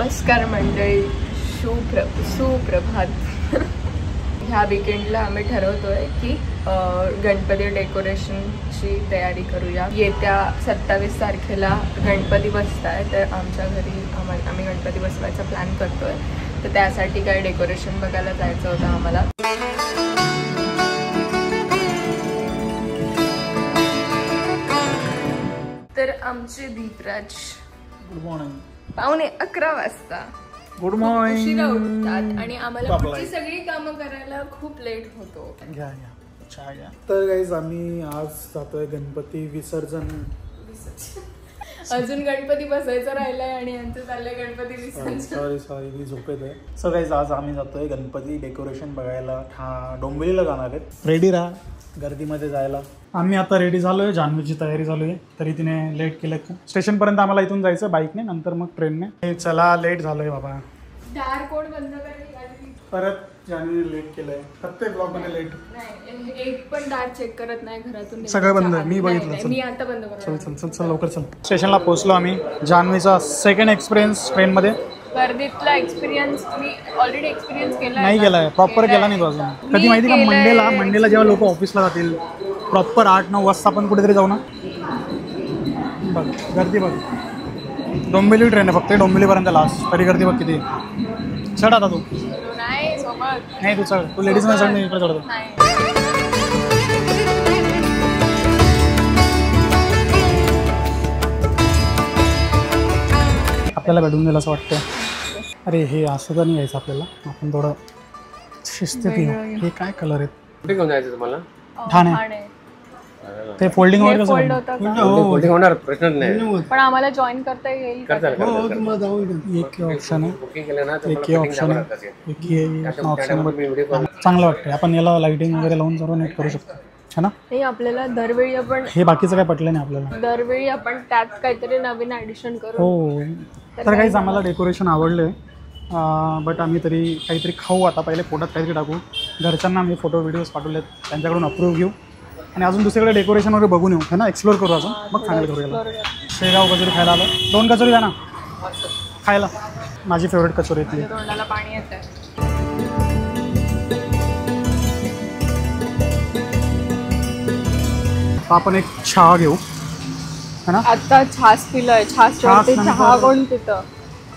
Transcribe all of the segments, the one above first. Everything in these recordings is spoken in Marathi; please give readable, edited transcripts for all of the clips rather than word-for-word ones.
नमस्कार मंडळी, सुप्रभात. ह्या वीकेंडला आम्ही ठरवतोय की गणपती डेकोरेशनची तयारी करूया. येत्या 27 तारखेला गणपती बसताय, तर आमच्या घरी आम्ही गणपती बसवायचा प्लॅन करतोय. तर त्यासाठी काय डेकोरेशन बघायला जायचं होतं आम्हाला. तर आमचे दीपराज गुड मॉर्निंग 11:15 वाजता गुड मॉर्निंग उशिरा उठतात आणि आम्हाला पुढची सगळी कामं करायला खूप लेट होतो. घ्या चहा घ्या. तर गाईज आम्ही आज जातोय गणपती विसर्जन. अजून गणपती बसायचं राहिलंय आणि यांचं चाललंय गणपती विसर्जन. सॉरी मी झोपेत आहे. सो गाईज आज आम्ही जातोय गणपती डेकोरेशन बघायला. डोंबिवलीला जाणार आहेत. रेडी राहा गर्दीमध्ये जायला. आम्ही आता रेडी झालोय. जान्हवीची तयारी चालू आहे. तरी तिने लेट केलं. स्टेशनपर्यंत आम्हाला इथून जायचं बाईकने, नंतर मग ट्रेनने. चला लेट झालोय बाबा. दार कोण बंद करेल? परत जान्हवीने लेट केलंय. प्रत्येक ब्लॉग मध्ये लेट. नाही, एक पण दार चेक करत नाही घरातून. सगळं बंद आहे. मी बघितलं. मी आता बंद करतो. चल लवकर चल. स्टेशनला पोहोचलो आम्ही. जान्हवीचा सेकंड एक्सपिरियन्स ट्रेनमध्ये. गर्दीतला एक्सपिरियन्स मी ऑलरेडी एक्सपिरियन्स केला नाही केलाय. प्रॉपर केला नाही तो अजून. कधी माहिती का, मंडेला जेव्हा लोक ऑफिसला जातील प्रॉपर 8-9 वाजता आपण कुठेतरी जाऊ ना. बघ गर्दी बघ. डोंबिवली ट्रेन आहे फक्त, डोंबिवलीपर्यंत लास्ट. तरी गर्दी बघ किती. चढ आता तू. नाही तू चढ. तू लेडीज मध्ये चढ. नाही इकडे चढतो. आपल्याला भेटून गेलं असं वाटतं. अरे हे असं तर नाही घ्यायचं आपल्याला. आपण थोडं शिस्तीत घेऊ. हे काय कलर आहेत? कुठे घेऊन जायचं तुम्हाला? ठाणे. ते फोल्डिंग वगैरे फोल्ड होतं का? फोल्डिंग होणार, प्रश्नच नाही. पण आम्हाला जॉईन करता येईल का? एक ऑप्शन आहे. बुकिंग केलं ना तर एक ऑप्शन आहे. एक ऑप्शन चांगलं वाटतं. आपण याला लाइटिंग वगैरे लावून सर्व नेट करू शकतो. है ना? नाही, आपल्याला दरवेळी आपण हे बाकीचं काय पटलं नाही आपल्याला. दरवेळी आपण त्यात काहीतरी नवीन ॲडिशन करू. हो. तर काहीच आम्हाला डेकोरेशन आवडलं. बट आम्ही तरी काहीतरी खाऊ आता. पहिले पोटात काहीतरी टाकू. घरच्यांना आम्ही फोटो व्हिडिओज पाठवलेत, त्यांच्याकडून अप्रूव्ह घेऊ आणि अजून दुसरीकडे डेकोरेशन वगैरे बघून येऊ. है ना? एक्सप्लोर करू अजून. मग चांगलं करूया. शेगाव कचोरी खायला आलो. 2 कचोरी द्या ना खायला. माझी फेवरेट कचोरी आहे. तोंडाला पाणी येतंय. आपण एक चहा घेऊ. है ना? आता छास पिलोय. छास चहा कोण पितं?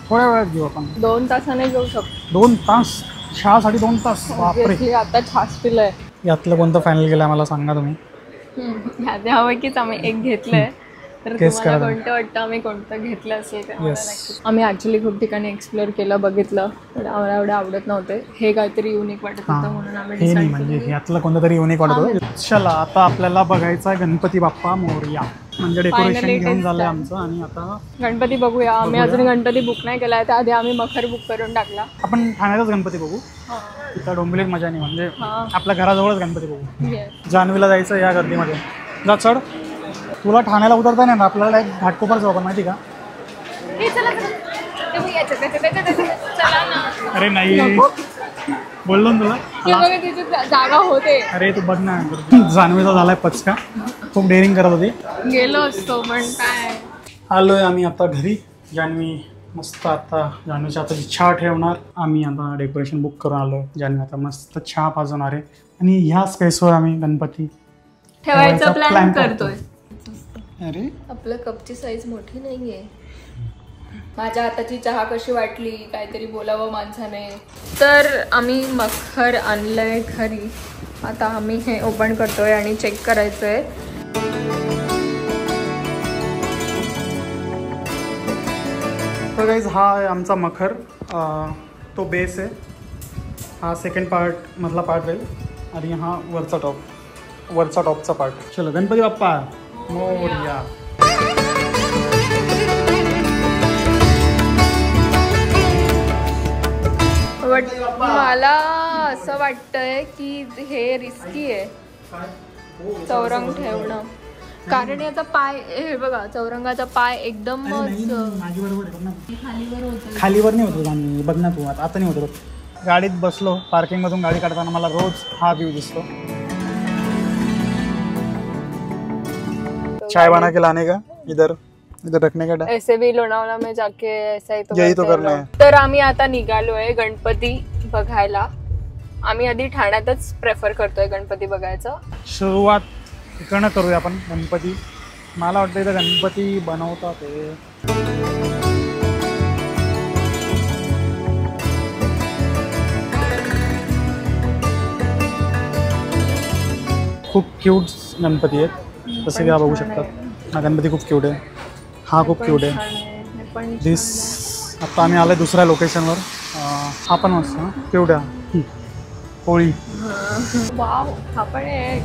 थोड्या वेळात घेऊ आपण. 2 तासाने घेऊ शकतो. 2 तास? चहासाठी 2 तास? बापरे. आता छास पिलोय. यातलं कोणतं फायनल केलं मला सांगा तुम्ही. ह्यापैकीच आम्ही एक घेतलंय. तर तुम्हाला कोणतं वाटतं आम्ही कोणतं घेतलं असेल ते? आम्ही ऍक्च्युली खूप ठिकाणी एक्सप्लोर केलं, बघितलं, पण आम्हाला एवढं आवडत नव्हते. हे काहीतरी युनिक वाटत होतं म्हणून आम्ही हे म्हणजे यातलं कोणतं तरी युनिक वाटत होतं. चला आता आपल्याला बघायचं आहे गणपती बाप्पा मोरया. म्हणजे डेकोरेशन घेऊन झालंय आमचं आणि आता गणपती बघूया. आम्ही अजून गणपती बुक नाही केलाय. त्याआधी आम्ही मखर बुक करून टाकला. आपण ठाण्यातच गणपती बघू. तिथं डोंबिवलीत मजा नाही. म्हणजे आपल्या घराजवळच गणपती बघू. जान्हवीला जायचं या गर्दीमध्ये. जा चढ. तुला ठाण्याला उतरता नाही ना. आपल्याला एक घाटकोपर जाऊ आपण. माहिती का? अरे नाही बोललो ना तुला. जागा होते. अरे तू बघ ना. जान्हवीचा झालाय पचका. खूप डेअरिंग करत होती. गेलो असतो पण काय. आलोय आम्ही आता घरी. जान्हवी मस्त आता जान्हवीच्या आता चहा ठेवणार. आम्ही आता डेकोरेशन बुक करून आलोय. जान्हवी आता मस्त चहा पाजवणार आहे आणि ह्या स्पेसवर आम्ही गणपती ठेवायचा प्लॅन करतोय. अरे आपल्या कपची साईज मोठी नाहीये. माझ्या हाताची चहा कशी वाटली काहीतरी बोलावं माणसाने. तर आम्ही मखर आणलंय घरी. आता आम्ही हे ओपन करतोय आणि चेक करायचंय. तर गाईज हा आहे आमचा मखर. तो बेस आहे. हा सेकंड पार्ट मधला पार्ट राहील आणि हा वरचा टॉपचा पार्ट. चलो गणपती बाप्पा मोरया. मला असं वाटतंय की हे रिस्की आहे चौरंग ठेवणं. कारण याचा पाय हे बघा, चौरंगाचा पाय एकदम खालीवर नाही होतो. आम्ही बघ ना तू आता नाही होतो. गाडीत बसलो, पार्किंग मधून गाडी काढताना मला रोज हा व्ह्यू दिसतो. चाय बना के लाने का इधर इधर रखने का ऐसे भी लोणावळा में जाके ऐसा ही यही तो करते करना हैं है. लोग. तर आम्ही आता निघालोय गणपती बघायला. आम्ही आधी ठाण्यातच प्रेफर करतोय गणपती बघायचं. सुरुवात इकडनं करूया आपण गणपती. मला वाटतं इथं गणपती बनवतात ते. खूप क्यूट गणपती आहेत जसं की हा बघू शकतात. हा गणपती खूप क्यूट आहे. हा खूप क्यूट आहे. दिस आता आम्ही आलोय दुसऱ्या लोकेशनवर. हा पण मस्त क्यूट आहे. होळी वाव हा पण आहे.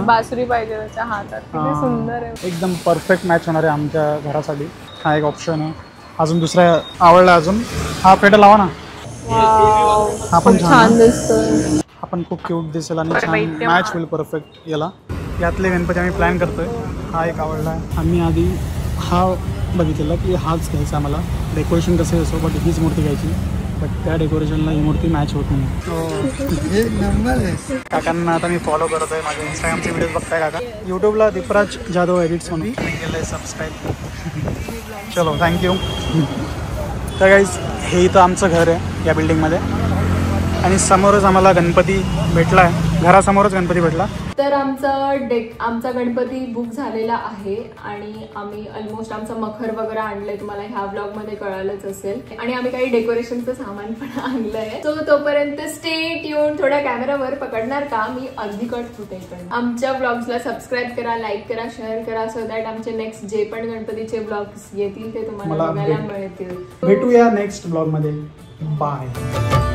बासुरी पाहिजे त्याच्या हातात. किती सुंदर आहे. एकदम परफेक्ट मॅच होणार आहे आमच्या घरासाठी. हा एक ऑप्शन आहे. अजून दुसरा आवडला अजून हा पेटा लावा ना. हा पण छान दिसतोय. हा पण खूप क्यूट दिसेल आणि छान मॅच होईल परफेक्ट याला. यातले गणपती आम्ही प्लॅन करतोय. हा एक आवडला आहे. आम्ही आधी हा बघितलेला की हाच घ्यायचा आम्हाला. डेकोरेशन कसं असो बट हीच मूर्ती घ्यायची. बट त्या डेकोरेशनला ही मूर्ती मॅच होत नाही. काकांना आता मी फॉलो करत आहे. माझ्या इंस्टाग्रामचे व्हिडिओज बघताय काका. यूट्यूबला दीपराज जाधव एडिट्स म्हणून केलं आहे सबस्क्राईब. चलो थँक्यू. तर गाईज हे इथं आमचं घर आहे या बिल्डिंगमध्ये आणि समोरच आम्हाला गणपती भेटला आहे. घरासमोरच गणपती भेटला. तर आमचा गणपती बुक झालेला आहे आणि आम्ही ऑलमोस्ट आमचं मखर वगैरे आणलंय. तुम्हाला ह्या ब्लॉग मध्ये कळालंच असेल. आणि आम्ही काही डेकोरेशनचं सामान पण आणलंय. सो तोपर्यंत स्टे ट्यून. थोड्या कॅमेरावर पकडणार का मी अर्धी कट फुटेज पण. आमच्या ब्लॉग्सला सबस्क्राईब करा, लाईक करा, शेअर करा सो दॅट आमचे नेक्स्ट जे पण गणपतीचे ब्लॉग्स येतील ते तुम्हाला बघायला मिळतील. भेटूया नेक्स्ट ब्लॉग मध्ये. बाय.